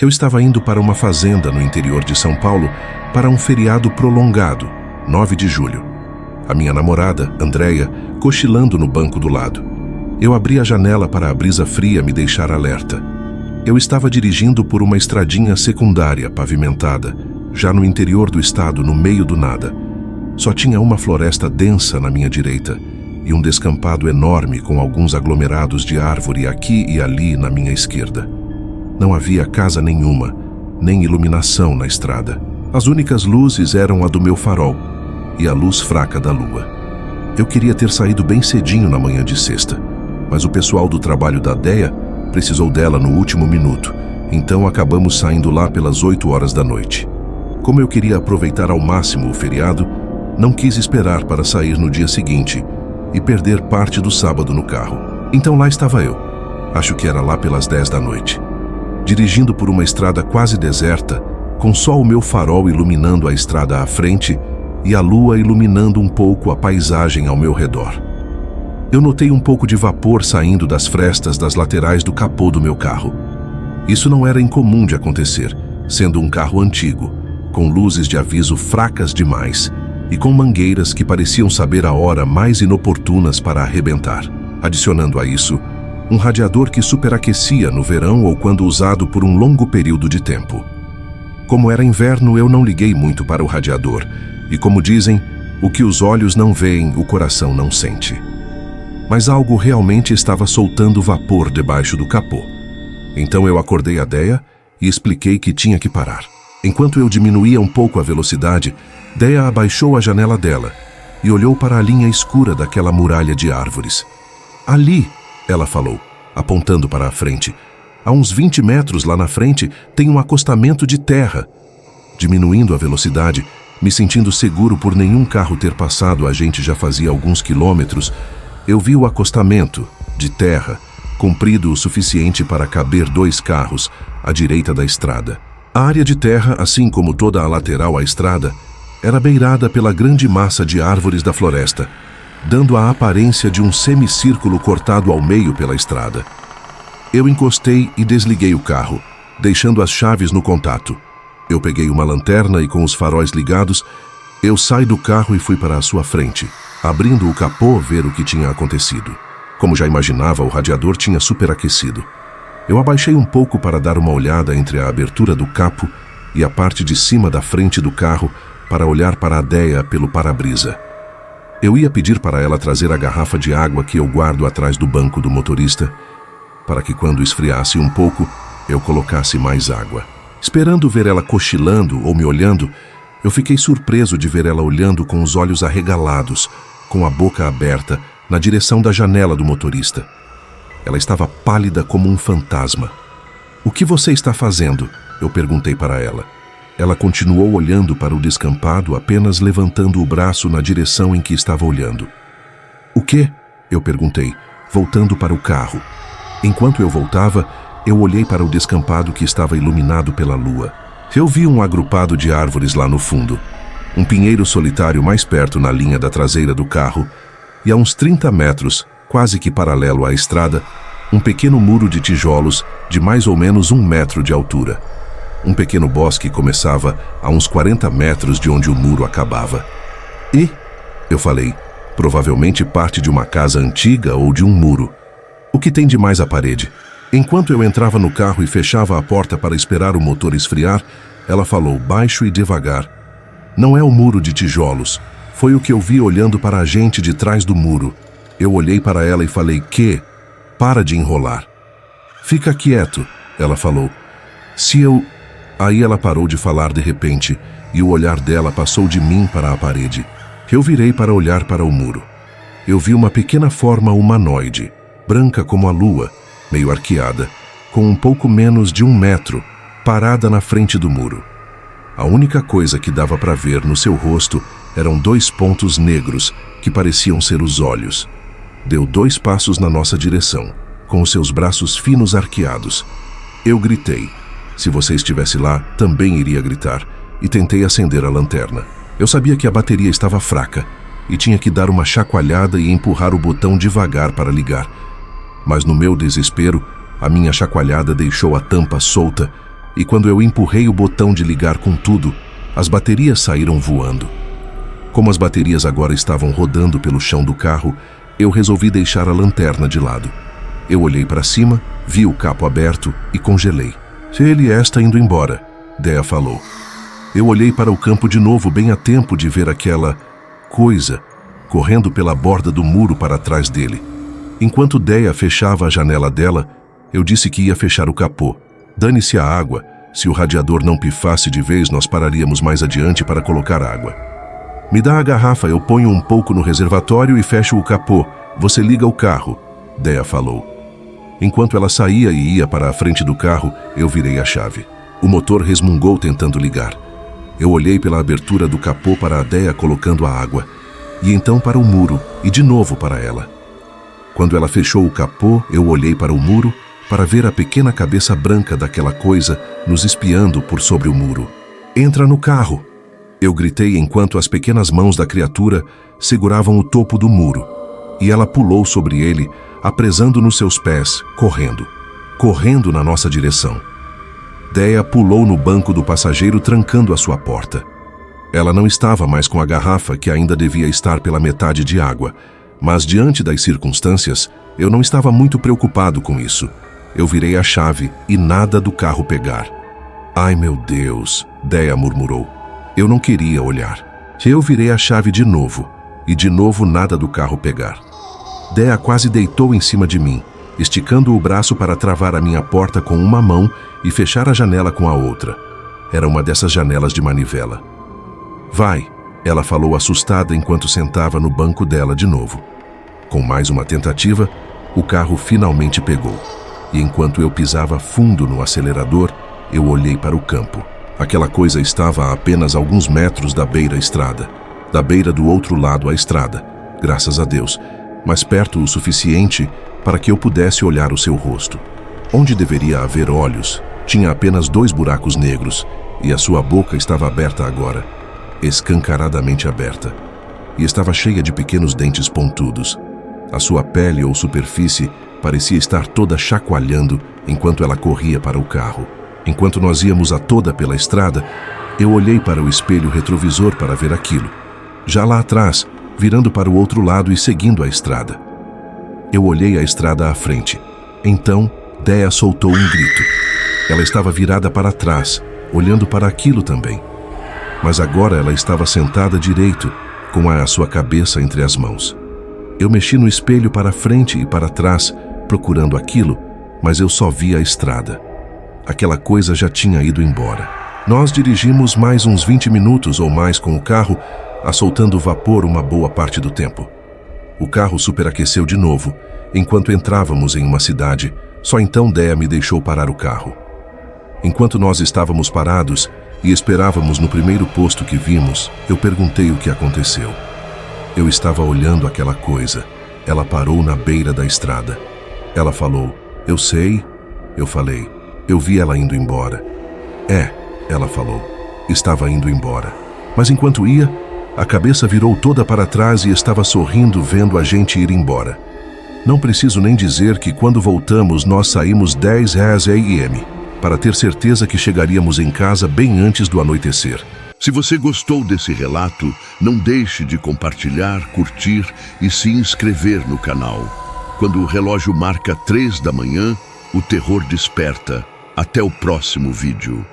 Eu estava indo para uma fazenda no interior de São Paulo para um feriado prolongado, 9 de julho. A minha namorada, Andréia, cochilando no banco do lado. Eu abri a janela para a brisa fria me deixar alerta. Eu estava dirigindo por uma estradinha secundária pavimentada, já no interior do estado, no meio do nada. Só tinha uma floresta densa na minha direita e um descampado enorme com alguns aglomerados de árvore aqui e ali na minha esquerda. Não havia casa nenhuma, nem iluminação na estrada. As únicas luzes eram a do meu farol e a luz fraca da lua. Eu queria ter saído bem cedinho na manhã de sexta, mas o pessoal do trabalho da DEA precisou dela no último minuto, então acabamos saindo lá pelas 8 horas da noite. Como eu queria aproveitar ao máximo o feriado, não quis esperar para sair no dia seguinte e perder parte do sábado no carro. Então lá estava eu, acho que era lá pelas 10 da noite. Dirigindo por uma estrada quase deserta, com só o meu farol iluminando a estrada à frente e a lua iluminando um pouco a paisagem ao meu redor. Eu notei um pouco de vapor saindo das frestas das laterais do capô do meu carro. Isso não era incomum de acontecer, sendo um carro antigo, com luzes de aviso fracas demais e com mangueiras que pareciam saber a hora mais inoportunas para arrebentar. Adicionando a isso, um radiador que superaquecia no verão ou quando usado por um longo período de tempo. Como era inverno, eu não liguei muito para o radiador, e como dizem, o que os olhos não veem, o coração não sente. Mas algo realmente estava soltando vapor debaixo do capô. Então eu acordei a Déia e expliquei que tinha que parar. Enquanto eu diminuía um pouco a velocidade, Déia abaixou a janela dela e olhou para a linha escura daquela muralha de árvores. Ali, ela falou, apontando para a frente. A uns 20 metros lá na frente tem um acostamento de terra. Diminuindo a velocidade, me sentindo seguro por nenhum carro ter passado, a gente já fazia alguns quilômetros, eu vi o acostamento, de terra, comprido o suficiente para caber 2 carros, à direita da estrada. A área de terra, assim como toda a lateral à estrada, era beirada pela grande massa de árvores da floresta, dando a aparência de um semicírculo cortado ao meio pela estrada. Eu encostei e desliguei o carro, deixando as chaves no contato. Eu peguei uma lanterna e com os faróis ligados, eu saí do carro e fui para a sua frente, abrindo o capô ver o que tinha acontecido. Como já imaginava, o radiador tinha superaquecido. Eu abaixei um pouco para dar uma olhada entre a abertura do capo e a parte de cima da frente do carro para olhar para a Déia pelo para-brisa. Eu ia pedir para ela trazer a garrafa de água que eu guardo atrás do banco do motorista, para que quando esfriasse um pouco, eu colocasse mais água. Esperando ver ela cochilando ou me olhando, eu fiquei surpreso de ver ela olhando com os olhos arregalados, com a boca aberta, na direção da janela do motorista. Ela estava pálida como um fantasma. "O que você está fazendo?" eu perguntei para ela. Ela continuou olhando para o descampado, apenas levantando o braço na direção em que estava olhando. "O quê?" eu perguntei, voltando para o carro. Enquanto eu voltava, eu olhei para o descampado que estava iluminado pela lua. Eu vi um agrupado de árvores lá no fundo, um pinheiro solitário mais perto na linha da traseira do carro, e a uns 30 metros, quase que paralelo à estrada, um pequeno muro de tijolos de mais ou menos 1 metro de altura. Um pequeno bosque começava a uns 40 metros de onde o muro acabava. "E?" eu falei, "provavelmente parte de uma casa antiga ou de um muro. O que tem de mais a parede?" Enquanto eu entrava no carro e fechava a porta para esperar o motor esfriar, ela falou baixo e devagar, "Não é o muro de tijolos. Foi o que eu vi olhando para a gente de trás do muro." Eu olhei para ela e falei, "Que? Para de enrolar." "Fica quieto," ela falou. "Se eu..." Aí ela parou de falar de repente e o olhar dela passou de mim para a parede. Eu virei para olhar para o muro. Eu vi uma pequena forma humanoide, branca como a lua, meio arqueada, com um pouco menos de 1 metro, parada na frente do muro. A única coisa que dava para ver no seu rosto eram 2 pontos negros que pareciam ser os olhos. Deu 2 passos na nossa direção, com os seus braços finos arqueados. Eu gritei. Se você estivesse lá, também iria gritar, e tentei acender a lanterna. Eu sabia que a bateria estava fraca e tinha que dar uma chacoalhada e empurrar o botão devagar para ligar. Mas no meu desespero, a minha chacoalhada deixou a tampa solta e quando eu empurrei o botão de ligar com tudo, as baterias saíram voando. Como as baterias agora estavam rodando pelo chão do carro, eu resolvi deixar a lanterna de lado. Eu olhei para cima, vi o capo aberto e congelei. Ele está indo embora, Dea falou. Eu olhei para o campo de novo, bem a tempo de ver aquela coisa correndo pela borda do muro para trás dele. Enquanto Dea fechava a janela dela, eu disse que ia fechar o capô. Dane-se a água. Se o radiador não pifasse de vez, nós pararíamos mais adiante para colocar água. Me dá a garrafa, eu ponho um pouco no reservatório e fecho o capô. Você liga o carro, Dea falou. Enquanto ela saía e ia para a frente do carro, eu virei a chave. O motor resmungou tentando ligar. Eu olhei pela abertura do capô para a Dea colocando a água, e então para o muro, e de novo para ela. Quando ela fechou o capô, eu olhei para o muro para ver a pequena cabeça branca daquela coisa nos espiando por sobre o muro. Entra no carro! Eu gritei enquanto as pequenas mãos da criatura seguravam o topo do muro, e ela pulou sobre ele, apresando nos seus pés, correndo na nossa direção. Dea pulou no banco do passageiro, trancando a sua porta. Ela não estava mais com a garrafa, que ainda devia estar pela metade de água, mas diante das circunstâncias, eu não estava muito preocupado com isso. Eu virei a chave e nada do carro pegar. Ai meu Deus, Dea murmurou. Eu não queria olhar. Eu virei a chave de novo, e de novo nada do carro pegar. Dea quase deitou em cima de mim, esticando o braço para travar a minha porta com uma mão e fechar a janela com a outra. Era uma dessas janelas de manivela. Vai, ela falou assustada enquanto sentava no banco dela de novo. Com mais uma tentativa, o carro finalmente pegou. E enquanto eu pisava fundo no acelerador, eu olhei para o campo. Aquela coisa estava a apenas alguns metros da beira-estrada. Da beira do outro lado à estrada, graças a Deus, mas perto o suficiente para que eu pudesse olhar o seu rosto. Onde deveria haver olhos, tinha apenas 2 buracos negros, e a sua boca estava aberta agora, escancaradamente aberta, e estava cheia de pequenos dentes pontudos. A sua pele ou superfície parecia estar toda chacoalhando enquanto ela corria para o carro. Enquanto nós íamos a toda pela estrada, eu olhei para o espelho retrovisor para ver aquilo. Já lá atrás, virando para o outro lado e seguindo a estrada. Eu olhei a estrada à frente. Então, Dea soltou um grito. Ela estava virada para trás, olhando para aquilo também. Mas agora ela estava sentada direito, com a sua cabeça entre as mãos. Eu mexi no espelho para frente e para trás, procurando aquilo, mas eu só vi a estrada. Aquela coisa já tinha ido embora. Nós dirigimos mais uns 20 minutos ou mais com o carro, assoltando vapor uma boa parte do tempo. O carro superaqueceu de novo, enquanto entrávamos em uma cidade. Só então Dea me deixou parar o carro. Enquanto nós estávamos parados e esperávamos no primeiro posto que vimos, eu perguntei o que aconteceu. Eu estava olhando aquela coisa. Ela parou na beira da estrada. Ela falou, eu sei. Eu falei, eu vi ela indo embora. Ela falou, estava indo embora. Mas enquanto ia, a cabeça virou toda para trás e estava sorrindo vendo a gente ir embora. Não preciso nem dizer que quando voltamos nós saímos 10 a.m. para ter certeza que chegaríamos em casa bem antes do anoitecer. Se você gostou desse relato, não deixe de compartilhar, curtir e se inscrever no canal. Quando o relógio marca 3 da manhã, o terror desperta. Até o próximo vídeo.